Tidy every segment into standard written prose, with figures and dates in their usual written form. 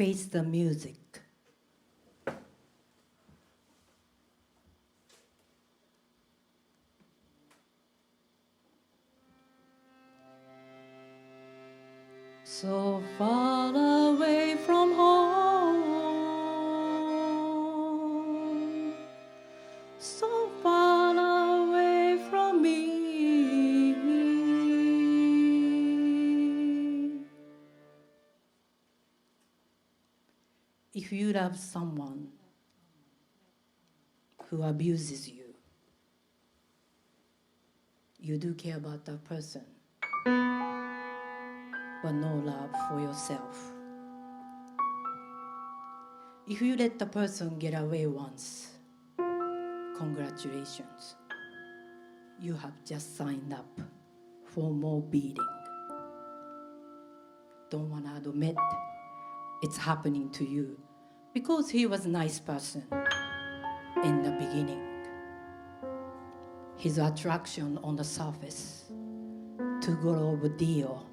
Face the music. So far away from home, so far away from me. If you love someone who abuses you, you do care about that person, but no love for yourself. If you let the person get away once, congratulations. You have just signed up for more beating. Don't want to admit it's happening to you because he was a nice person in the beginning. His attraction on the surface, too good of a deal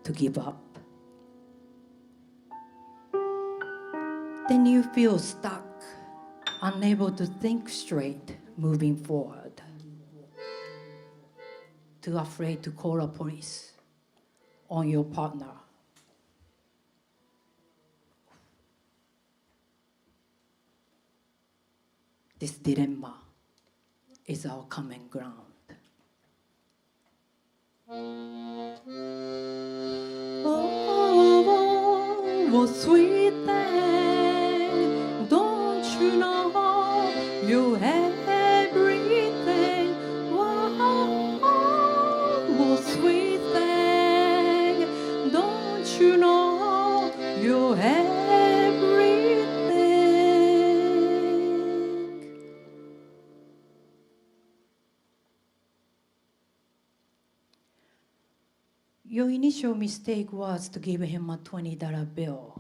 to give up. Then you feel stuck, unable to think straight moving forward, too afraid to call the police on your partner. This dilemma is our common ground. Oh, sweet thing, don't you know you everything? Oh, sweet thing, don't you know you everything? Your initial mistake was to give him a $20 bill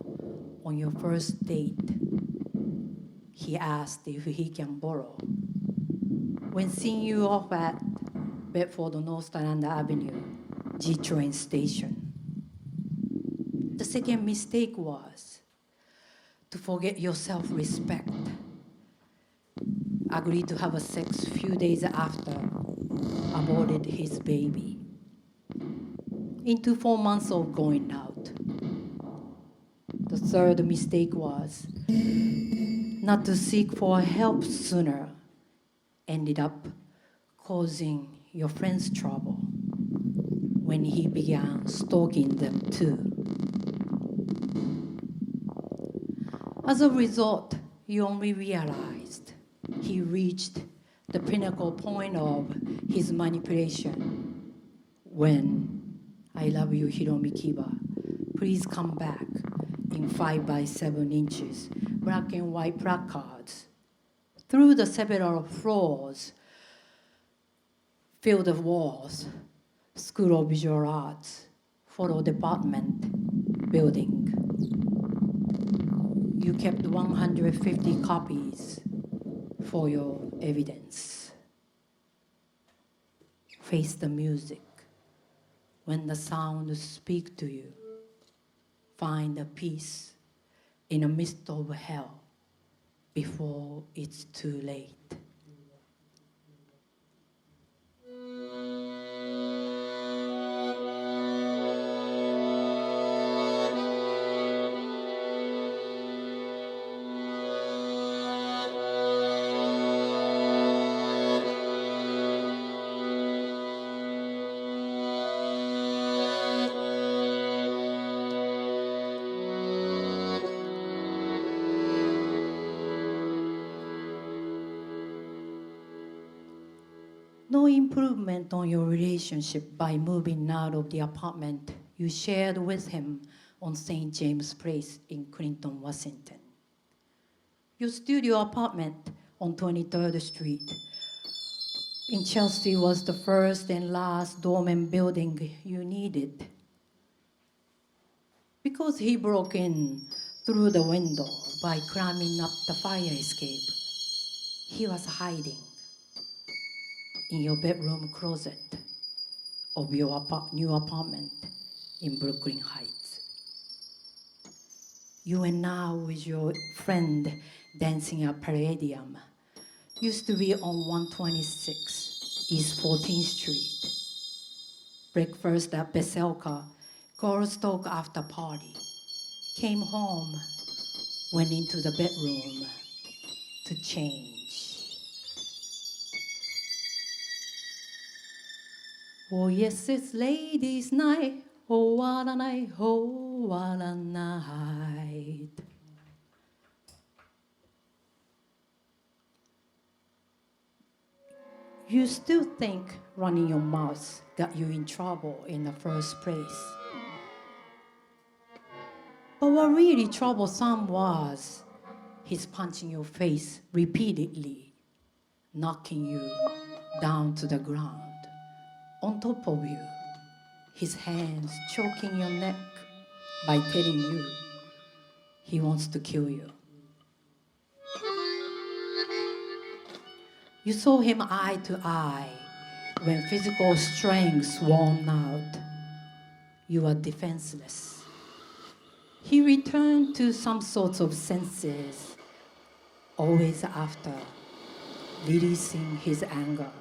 on your first date. He asked if he can borrow. When seeing you off at Bedford North Island Avenue, G train station. The second mistake was to forget your self-respect. Agreed to have a sex a few days after, aborted his baby. Into 4 months of going out. The third mistake was not to seek for help sooner, ended up causing your friends trouble when he began stalking them too. As a result, you only realized he reached the pinnacle point of his manipulation when I love you, Hiromi Kiba. Please come back in 5 by 7 inches, black and white placards. Through the several floors, filled with walls, School of Visual Arts, photo department, building. You kept 150 copies for your evidence. Face the music. When the sound speaks to you, find a peace in the midst of hell before it's too late. No improvement on your relationship by moving out of the apartment you shared with him on St. James Place in Clinton, Washington. Your studio apartment on 23rd Street in Chelsea was the first and last dormant building you needed. Because he broke in through the window by climbing up the fire escape, he was hiding in your bedroom closet of your new apartment in Brooklyn Heights. You went now with your friend dancing at Palladium. Used to be on 126 East 14th Street. Breakfast at Veselka, girls talk after party. Came home, went into the bedroom to change. Oh yes, it's ladies' night. Oh what a night, oh what a night. You still think running your mouth got you in trouble in the first place. But what really troublesome was his punching your face repeatedly, knocking you down to the ground. On top of you, his hands choking your neck by telling you he wants to kill you. You saw him eye to eye when physical strength worn out. You were defenseless. He returned to some sorts of senses, always after releasing his anger.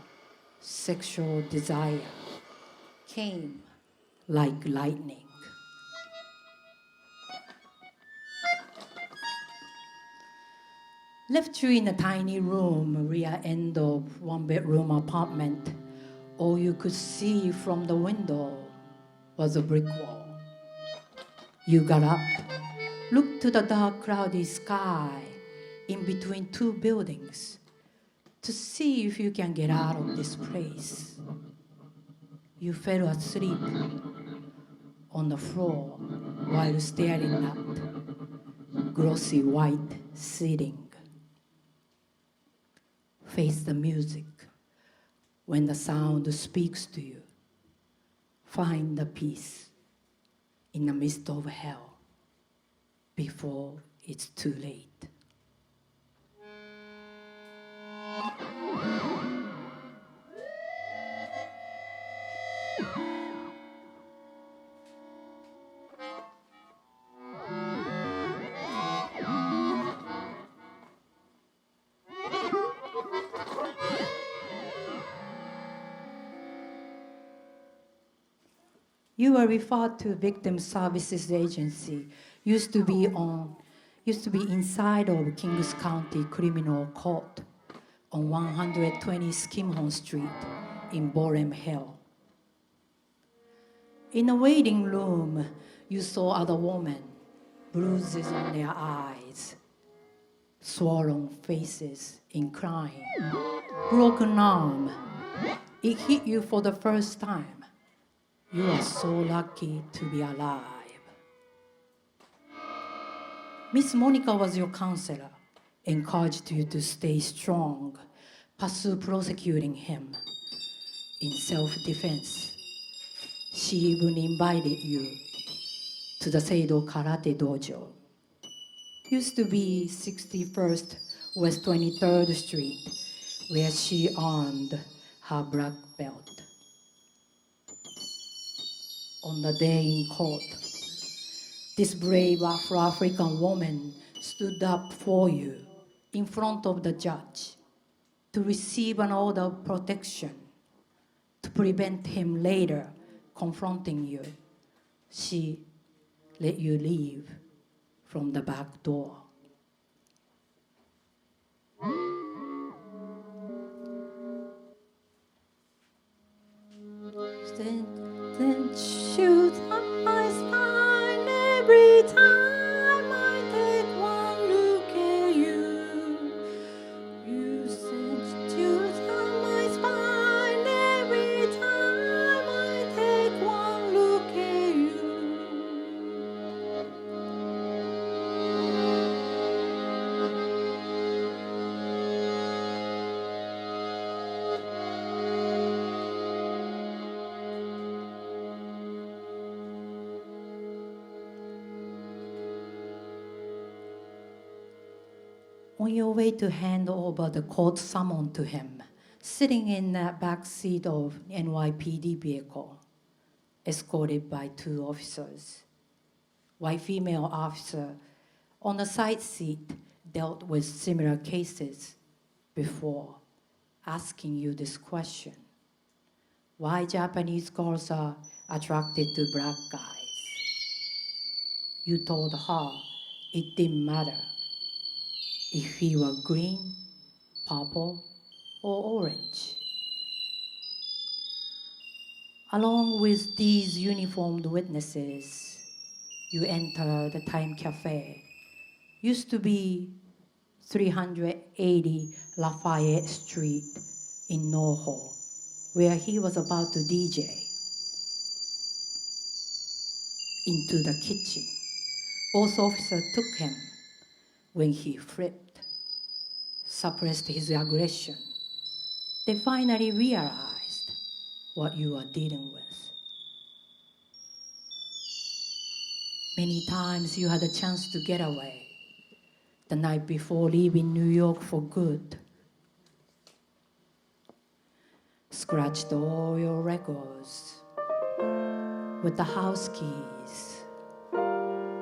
Sexual desire came like lightning. Left you in a tiny room, rear end of one-bedroom apartment. All you could see from the window was a brick wall. You got up, looked to the dark, cloudy sky in between two buildings to see if you can get out of this place. You fell asleep on the floor while staring at glossy white ceiling. Face the music when the sound speaks to you. Find the peace in the midst of hell before it's too late. You were referred to Victim Services Agency. Used to be inside of Kings County Criminal Court on 120 Skimhorn Street in Boream Hill. In a waiting room, you saw other women, bruises on their eyes, swollen faces in crying, broken arm. It hit you for the first time. You are so lucky to be alive. Miss Monica was your counselor, encouraged you to stay strong, pursue prosecuting him in self-defense. She even invited you to the Seido Karate Dojo. Used to be 61st West 23rd Street, where she earned her black belt. On the day in court, this brave Afro-African woman stood up for you in front of the judge to receive an order of protection to prevent him later confronting you. She let you leave from the back door. Then shoot up my spine every time I take one look at you. You said shoot up my spine every time I take one look at you. On your way to hand over the court summon to him, sitting in the back seat of NYPD vehicle, escorted by two officers. White female officer on the side seat dealt with similar cases before, asking you this question: why Japanese girls are attracted to black guys? You told her it didn't matter if he were green, purple, or orange. Along with these uniformed witnesses, you enter the Time Cafe. Used to be 380 Lafayette Street in NoHo, where he was about to DJ. Into the kitchen, both officers took him when he flipped, suppressed his aggression. They finally realized what you are dealing with. Many times you had a chance to get away the night before leaving New York for good. Scratched all your records with the house keys.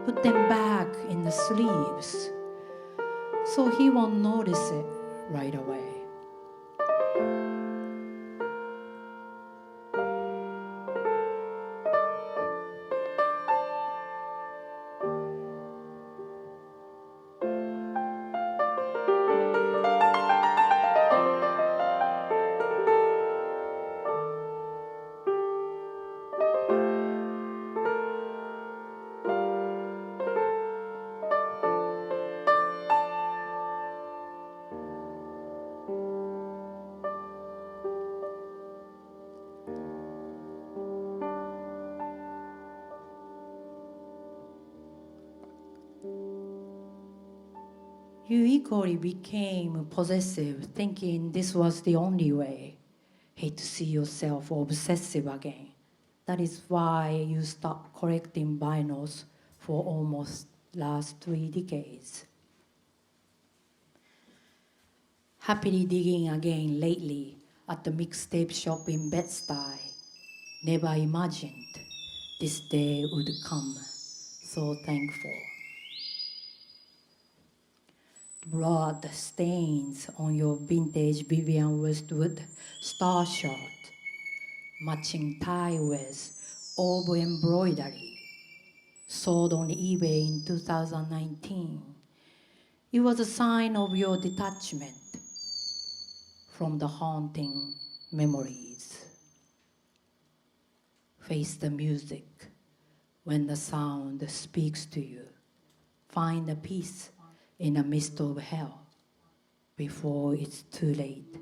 Put them back in the sleeves so he won't notice it right away. You equally became possessive, thinking this was the only way. Hate to see yourself obsessive again. That is why you stopped collecting vinyls for almost last 3 decades. Happily digging again lately at the mixtape shop in Bed-Stuy. Never imagined this day would come. So thankful. Blood stains on your vintage Vivian Westwood star shirt, matching tie with oval embroidery, sold on eBay in 2019. It was a sign of your detachment from the haunting memories. Face the music when the sound speaks to you. Find a peace in the midst of hell before it's too late.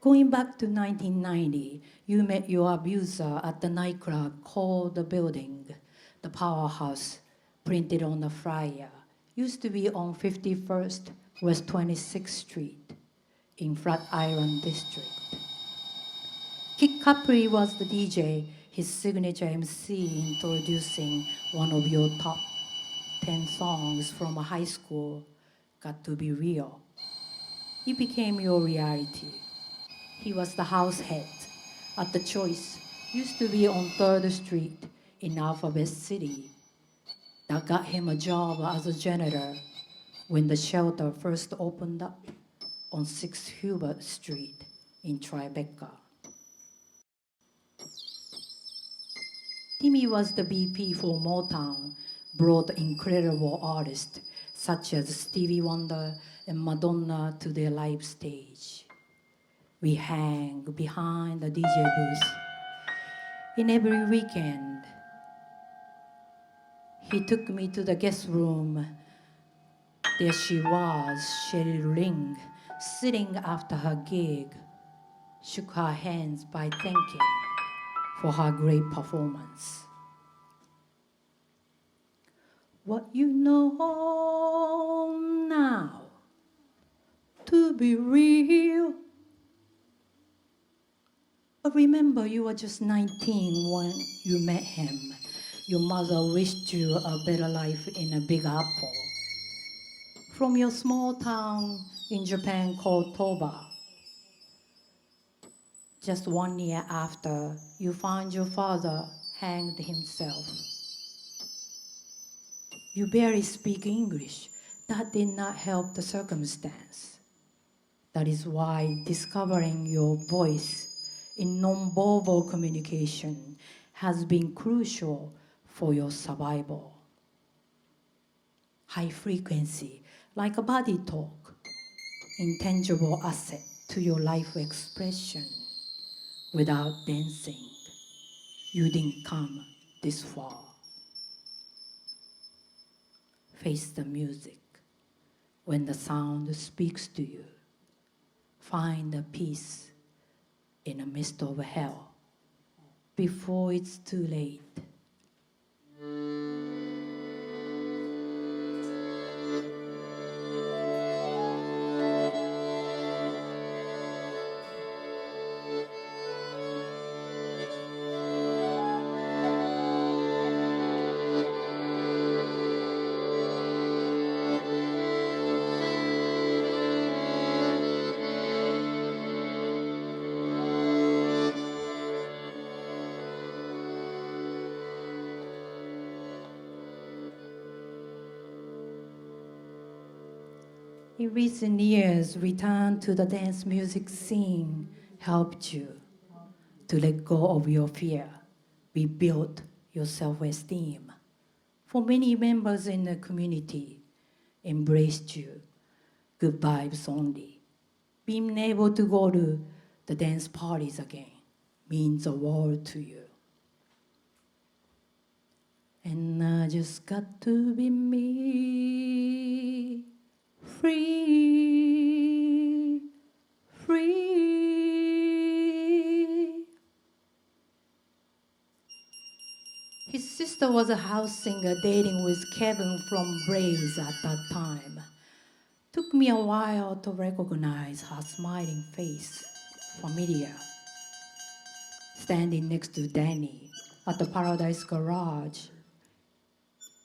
Going back to 1990, you met your abuser at the nightclub called The Building, the powerhouse, printed on the flyer. Used to be on 51st West 26th Street in Flatiron District. Kid Capri was the DJ, his signature MC introducing one of your top 10 songs from a high school, Got to Be Real. It became your reality. He was the house head at The Choice, used to be on 3rd Street in Alphabet City. That got him a job as a janitor when the shelter first opened up on 6th Hubert Street in Tribeca. Timmy was the BP for Motown, brought incredible artists such as Stevie Wonder and Madonna to their live stage. We hang behind the DJ booth in every weekend. He took me to the guest room. There she was, Cheryl Ring, sitting after her gig, shook her hands by thanking for her great performance. what you know now to be real. But remember, you were just 19 when you met him. Your mother wished you a better life in a Big Apple. From your small town in Japan called Toba. Just 1 year after, you found your father hanged himself. You barely speak English. That did not help the circumstance. That is why discovering your voice in nonverbal communication has been crucial for your survival. High frequency, like a body talk, intangible asset to your life expression. Without dancing, you didn't come this far. Face the music. When the sound speaks to you, find a peace in the midst of hell before it's too late. In recent years, return to the dance music scene helped you to let go of your fear, rebuild your self-esteem. For many members in the community, embraced you, good vibes only. Being able to go to the dance parties again means a world to you. And I just got to be me. Free, free. His sister was a house singer dating with Kevin from Braves at that time. Took me a while to recognize her smiling face, familiar. Standing next to Danny at the Paradise Garage.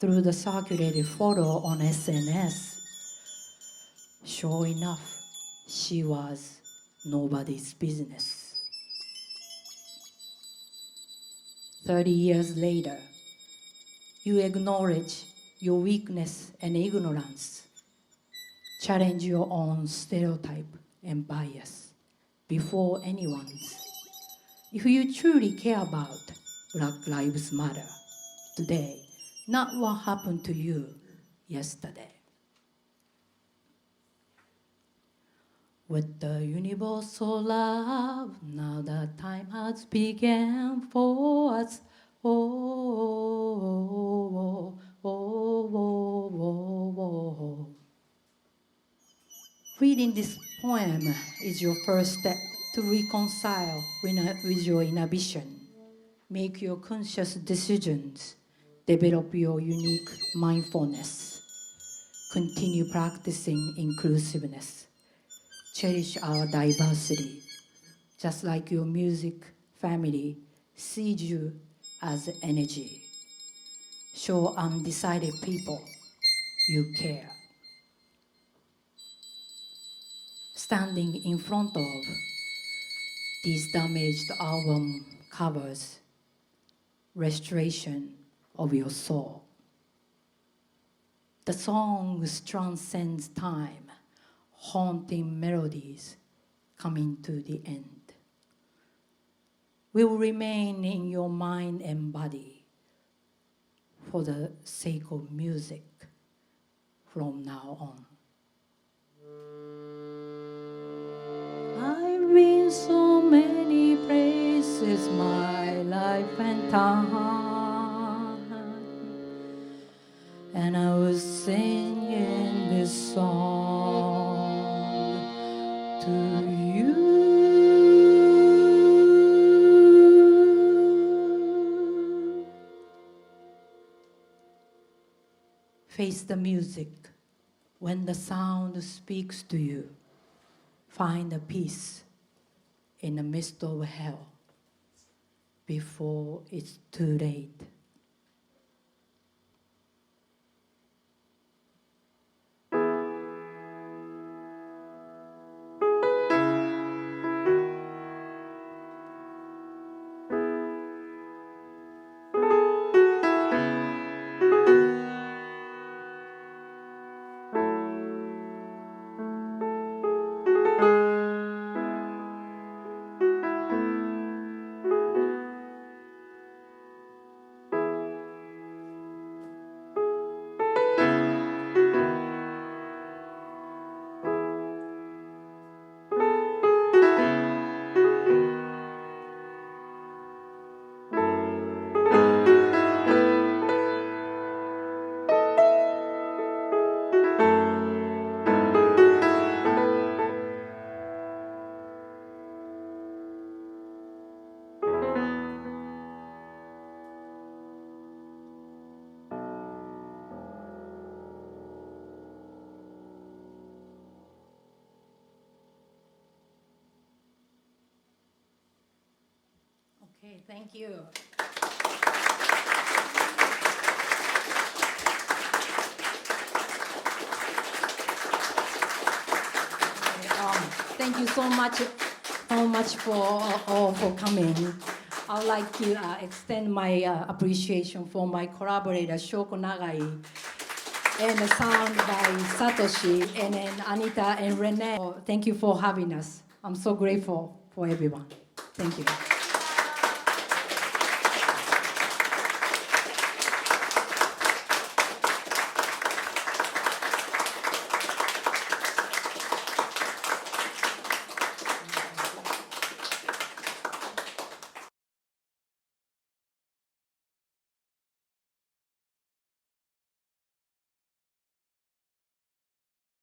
Through the circulated photo on SNS, sure enough, she was nobody's business. 30 years later, you acknowledge your weakness and ignorance. Challenge your own stereotype and bias before anyone's. If you truly care about Black Lives Matter today, not what happened to you yesterday. With the universal love, now the time has begun for us. Oh, oh, oh, oh, oh, oh, oh. Reading this poem is your first step to reconcile with your inhibition. Make your conscious decisions. Develop your unique mindfulness. Continue practicing inclusiveness. Cherish our diversity, just like your music family sees you as energy. Show undecided people you care. Standing in front of these damaged album covers, restoration of your soul. The songs transcends time, haunting melodies coming to the end. Will remain in your mind and body for the sake of music from now on. I've been so many places, my life and time, and I was singing this song to you. is the music. When the sound speaks to you, find a peace in the midst of hell before it's too late. Okay, thank you. Thank you so much for coming. I would like to extend my appreciation for my collaborator Shoko Nagai, and the sound by Satoshi, and then Anita and Renee. Thank you for having us. I'm so grateful for everyone. Thank you.